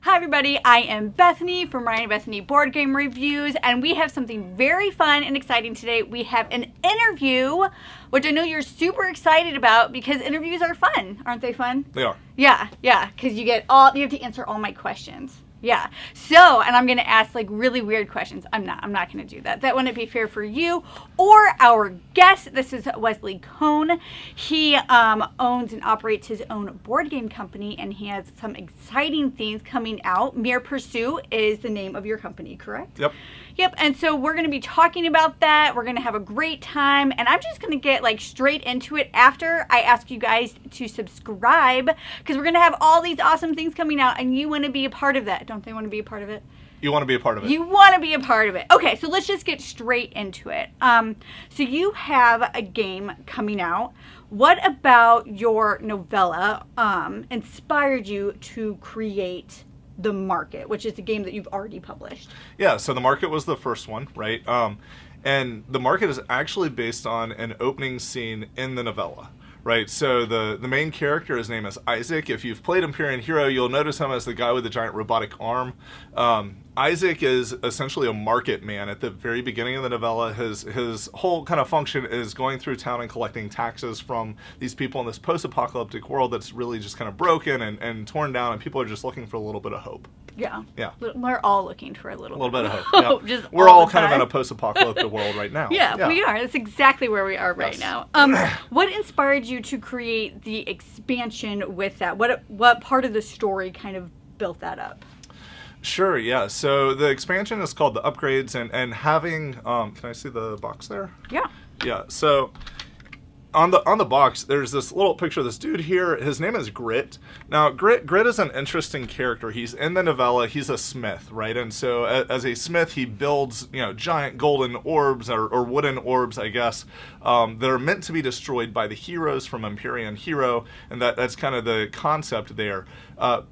Hi everybody, I am Bethany from Ryan and Bethany Board Game Reviews, and we have something very fun and exciting today. We have an interview, which I know you're super excited about because interviews are fun. Aren't they fun? They are. Yeah, because you have to answer all my questions. Yeah. So, and I'm going to ask like really weird questions. I'm not going to do that. That wouldn't be fair for you or our guest. This is Wesley Cone. He owns and operates his own board game company, and he has some exciting things coming out. Mere Pursuit is the name of your company, correct? Yep. And so we're going to be talking about that. We're going to have a great time, and I'm just going to get like straight into it after I ask you guys to subscribe, because we're going to have all these awesome things coming out, and you want to be a part of that. Don't they want to be a part of it? You want to be a part of it. You want to be a part of it. Okay, so let's just get straight into it. So you have a game coming out. What about your novella inspired you to create The Market, which is the game that you've already published? Yeah, so The Market was the first one, right? And The Market is actually based on an opening scene in the novella. Right, so the main character, his name is Isaac. If you've played Empyreon Hero, you'll notice him as the guy with the giant robotic arm. Isaac is essentially a market man at the very beginning of the novella. His whole kind of function is going through town and collecting taxes from these people in this post-apocalyptic world that's really just kind of broken and torn down, and people are just looking for a little bit of hope. Yeah. Yeah. We're all looking for a little bit of hope. Yeah. Just We're all kind of in a post-apocalyptic world right now. Yeah, we are. That's exactly where we are right now. What inspired you to create the expansion with that? What part of the story kind of built that up? Sure, yeah. So the expansion is called The Upgrades, and having, can I see the box there? Yeah. Yeah, so on the box, there's this little picture of this dude here. His name is Grit. Now, Grit is an interesting character. He's in the novella. He's a smith, right? And so as a smith, he builds, giant golden orbs or wooden orbs, I guess, that are meant to be destroyed by the heroes from Empyreon Hero, and that's kind of the concept there.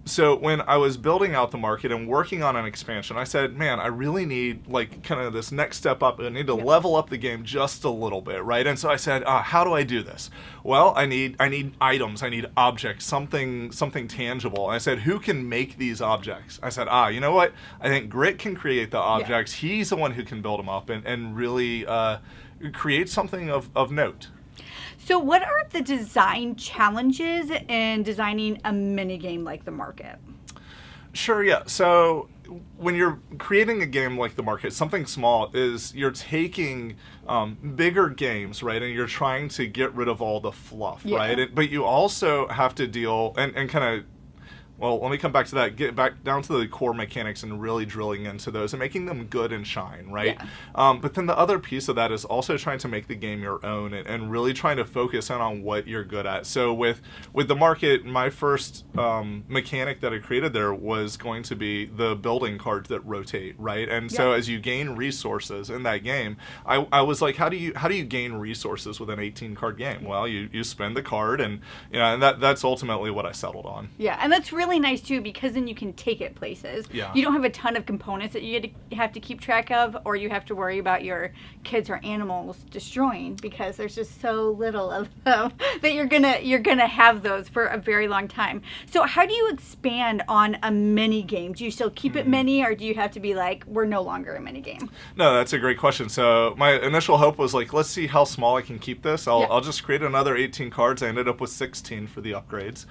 So when I was building out the market and working on an expansion, I said, man, I really need like kind of this next step up. I need to level up the game just a little bit, right? And so I said, how do I do this? Well, I need items, I need objects, something tangible. And I said, who can make these objects? I said, you know what? I think Grit can create the objects. Yeah. He's the one who can build them up and really create something of note. So what are the design challenges in designing a minigame like The Market? Sure, yeah. So when you're creating a game like The Market, something small is you're taking bigger games, right, and you're trying to get rid of all the fluff, right? But you also have to deal and kind of, well, let me come back to that, get back down to the core mechanics and really drilling into those and making them good and shine, right? Yeah. But then the other piece of that is also trying to make the game your own and really trying to focus in on what you're good at. So with The Market, my first mechanic that I created there was going to be the building cards that rotate, right? And so as you gain resources in that game, I was like, how do you gain resources with an 18-card game? Well, you spend the card, and and that's ultimately what I settled on. Yeah, and that's really nice too, because then you can take it places. Yeah. You don't have a ton of components that you have to keep track of, or you have to worry about your kids or animals destroying, because there's just so little of them that you're gonna have those for a very long time. So how do you expand on a mini game? Do you still keep it mini, or do you have to be like, we're no longer a mini game? No, that's a great question. So my initial hope was like, let's see how small I can keep this. I'll just create another 18 cards. I ended up with 16 for the upgrades.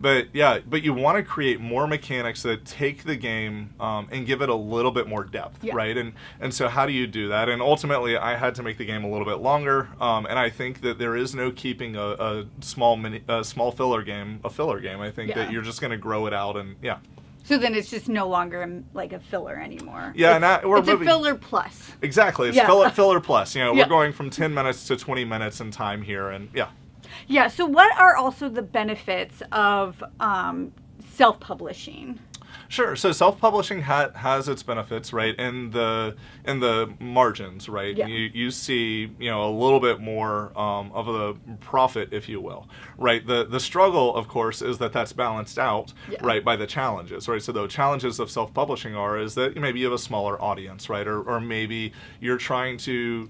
But you want to create more mechanics that take the game and give it a little bit more depth, right? And so how do you do that? And ultimately, I had to make the game a little bit longer. And I think that there is no keeping a small filler game a filler game. I think that you're just going to grow it out and So then it's just no longer like a filler anymore. Yeah, it's a filler plus. Exactly, it's filler plus. We're going from 10 minutes to 20 minutes in time here, and Yeah, so what are also the benefits of self-publishing? Sure. So self-publishing has its benefits, right? In the margins, right? Yeah. You see, a little bit more of a profit, if you will, right? The struggle, of course, is that that's balanced out, Yeah. right, by the challenges, right? So the challenges of self-publishing is that maybe you have a smaller audience, right? Or maybe you're trying to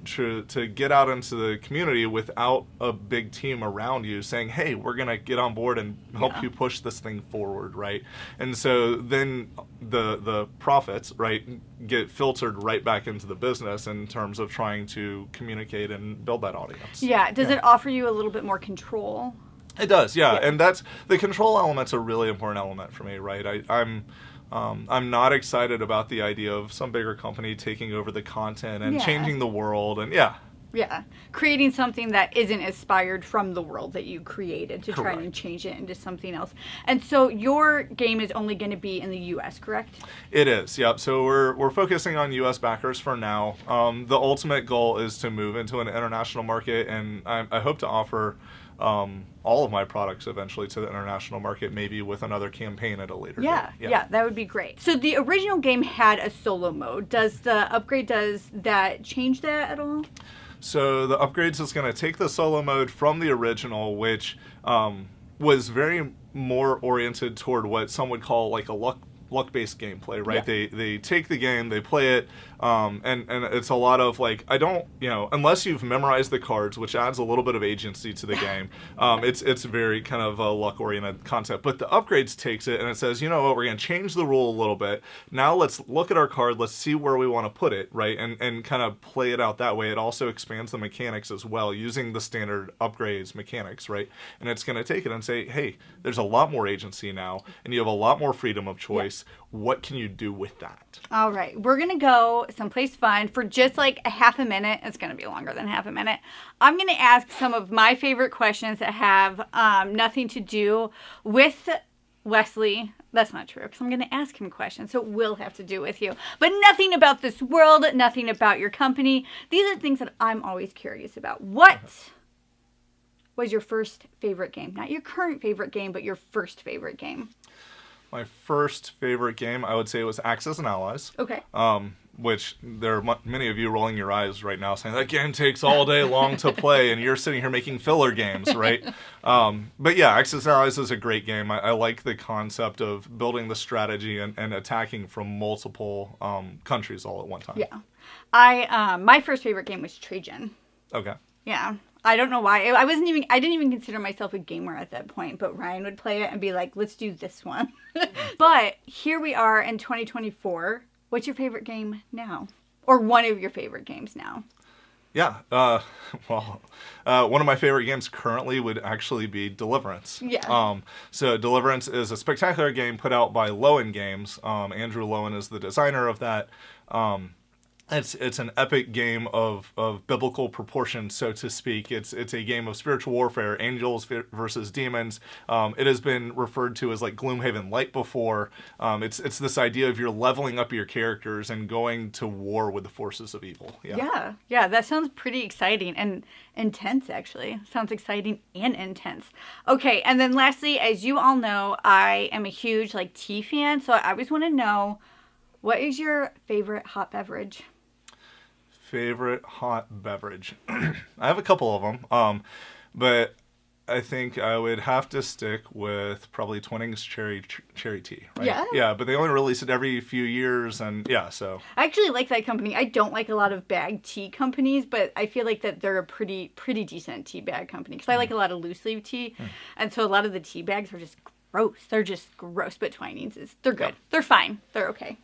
get out into the community without a big team around you saying, hey, we're gonna get on board and help you push this thing forward, right? And so then the profits, right, get filtered right back into the business in terms of trying to communicate and build that audience. Yeah. Does it offer you a little bit more control? It does, yeah. And that's the control element's a really important element for me, right? I'm not excited about the idea of some bigger company taking over the content and changing the world, and Yeah, creating something that isn't inspired from the world that you created to try and change it into something else. And so your game is only going to be in the U.S., correct? It is, yep. So we're focusing on U.S. backers for now. The ultimate goal is to move into an international market, and I hope to offer all of my products eventually to the international market, maybe with another campaign at a later date. Yeah, that would be great. So the original game had a solo mode. Does that change that at all? So the upgrades is going to take the solo mode from the original, which was very more oriented toward what some would call like a luck-based gameplay, right? Yeah. They take the game, they play it, and it's a lot of like, I don't, unless you've memorized the cards, which adds a little bit of agency to the game, it's very kind of a luck-oriented concept. But the upgrades takes it and it says, you know what, we're going to change the rule a little bit. Now let's look at our card, let's see where we want to put it, right? And kind of play it out that way. It also expands the mechanics as well, using the standard upgrades mechanics, right? And it's going to take it and say, hey, there's a lot more agency now, and you have a lot more freedom of choice. What can you do with that? All right, we're going to go someplace fun for just like a half a minute. It's going to be longer than half a minute. I'm going to ask some of my favorite questions that have nothing to do with Wesley. That's not true, because I'm going to ask him questions, so it will have to do with you. But nothing about this world, nothing about your company. These are things that I'm always curious about. What was your first favorite game? Not your current favorite game, but your first favorite game. My first favorite game, I would say, was Axis and Allies. Okay. Which there are many of you rolling your eyes right now saying, that game takes all day long to play, and you're sitting here making filler games, right? But yeah, Axis and Allies is a great game. I like the concept of building the strategy and attacking from multiple countries all at one time. Yeah. My first favorite game was Trajan. Okay. Yeah. I don't know why. I didn't even consider myself a gamer at that point, but Ryan would play it and be like, let's do this one. But here we are in 2024. What's your favorite game now? Or one of your favorite games now? Yeah. Well, one of my favorite games currently would actually be Deliverance. Yeah. So Deliverance is a spectacular game put out by Lowen Games. Andrew Lowen is the designer of that. It's an epic game of biblical proportions, so to speak. It's a game of spiritual warfare, angels versus demons. It has been referred to as like Gloomhaven Light before. It's this idea of you're leveling up your characters and going to war with the forces of evil. Yeah, that sounds pretty exciting and intense, actually. Sounds exciting and intense. Okay, and then lastly, as you all know, I am a huge tea fan, so I always want to know, what is your favorite hot beverage? Favorite hot beverage. I have a couple of them, but I think I would have to stick with probably Twinings cherry tea. Right? Yeah, but they only release it every few years, and so. I actually like that company. I don't like a lot of bag tea companies, but I feel like that they're a pretty decent tea bag company, because I like a lot of loose leaf tea, and so a lot of the tea bags are just gross. They're just gross, but Twinings they're good. They're fine. They're okay.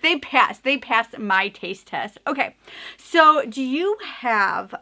They passed my taste test. Okay, so do you have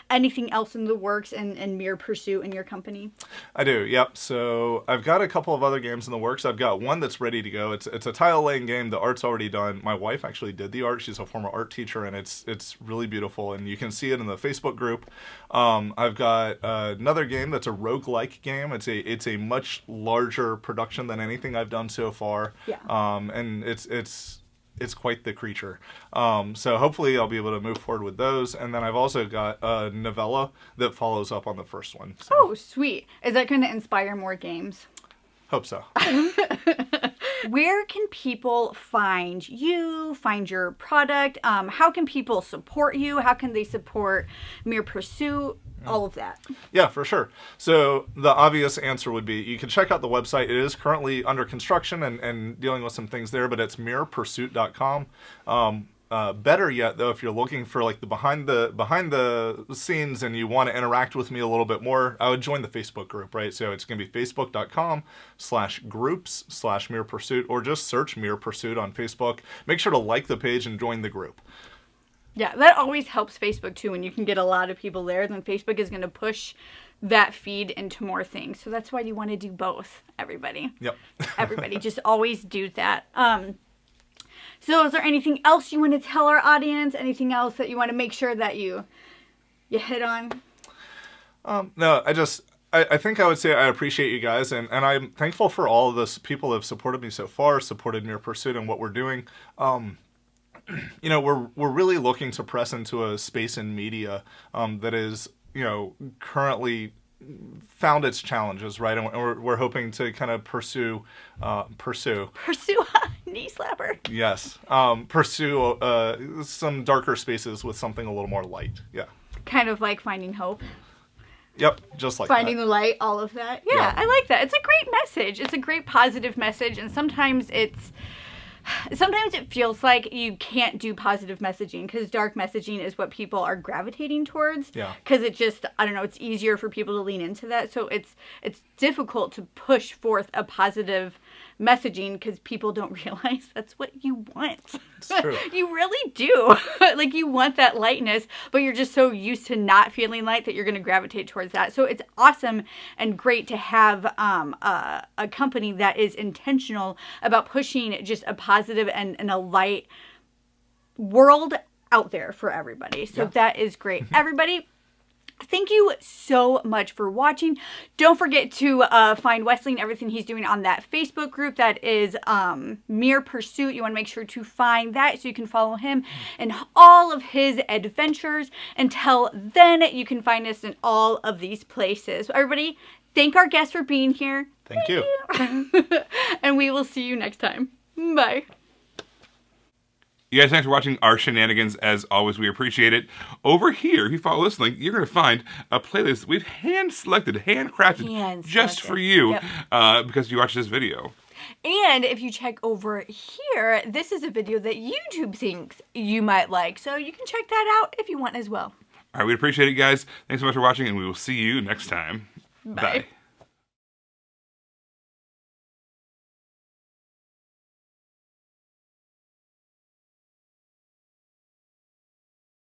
anything else in the works and mere pursuit in your company? I do, yep. So I've got a couple of other games in the works. I've got one that's ready to go. It's a tile laying game. The art's already done. My wife actually did the art. She's a former art teacher, and it's really beautiful, and you can see it in the Facebook group. I've got another game that's a roguelike game. It's a much larger production than anything I've done so far. Yeah. And it's quite the creature. So hopefully I'll be able to move forward with those. And then I've also got a novella that follows up on the first one. So. Oh, sweet. Is that going to inspire more games? Hope so. Where can people find you, find your product? How can people support you? How can they support Mere Pursuit? All of that. Yeah, for sure. So the obvious answer would be you can check out the website. It is currently under construction and dealing with some things there, but it's mirrorpursuit.com. Better yet, though, if you're looking for like the behind the scenes and you want to interact with me a little bit more, I would join the Facebook group, right? So it's going to be facebook.com/groups/Mere Pursuit, or just search Mere Pursuit on Facebook. Make sure to like the page and join the group. Yeah, that always helps Facebook too. When you can get a lot of people there, then Facebook is going to push that feed into more things. So that's why you want to do both, everybody. Yep. Everybody, just always do that. So is there anything else you want to tell our audience? Anything else that you want to make sure that you hit on? No, I think I would say I appreciate you guys, and I'm thankful for all of this people who have supported me so far, supported Mere Pursuit and what we're doing. You know, we're really looking to press into a space in media that is, you know, currently found its challenges, right? And we're hoping to kind of pursue Knee slapper. Yes, pursue some darker spaces with something a little more light. Yeah. Kind of like Finding Hope. Yep, just like Finding that. the light, all of that. Yeah, I like that. It's a great message. It's a great positive message, and sometimes it feels like you can't do positive messaging because dark messaging is what people are gravitating towards. Yeah. Because it just, I don't know, it's easier for people to lean into that. So it's difficult to push forth a positive messaging because people don't realize that's what you want. It's true. You really do. Like, you want that lightness, but you're just so used to not feeling light that you're going to gravitate towards that. So it's awesome and great to have a company that is intentional about pushing just a positive and a light world out there for everybody. So that is great. Everybody, thank you so much for watching. Don't forget to find Wesley and everything he's doing on that Facebook group. That is Mere Pursuit. You want to make sure to find that so you can follow him in all of his adventures. Until then, you can find us in all of these places. So everybody, thank our guests for being here. Thank you. And we will see you next time. Bye. You guys, thanks for watching our shenanigans. As always, we appreciate it. Over here, if you follow this link, you're going to find a playlist we've handcrafted just for you because you watched this video. And if you check over here, this is a video that YouTube thinks you might like. So you can check that out if you want as well. All right, we appreciate it, guys. Thanks so much for watching, and we will see you next time. Bye.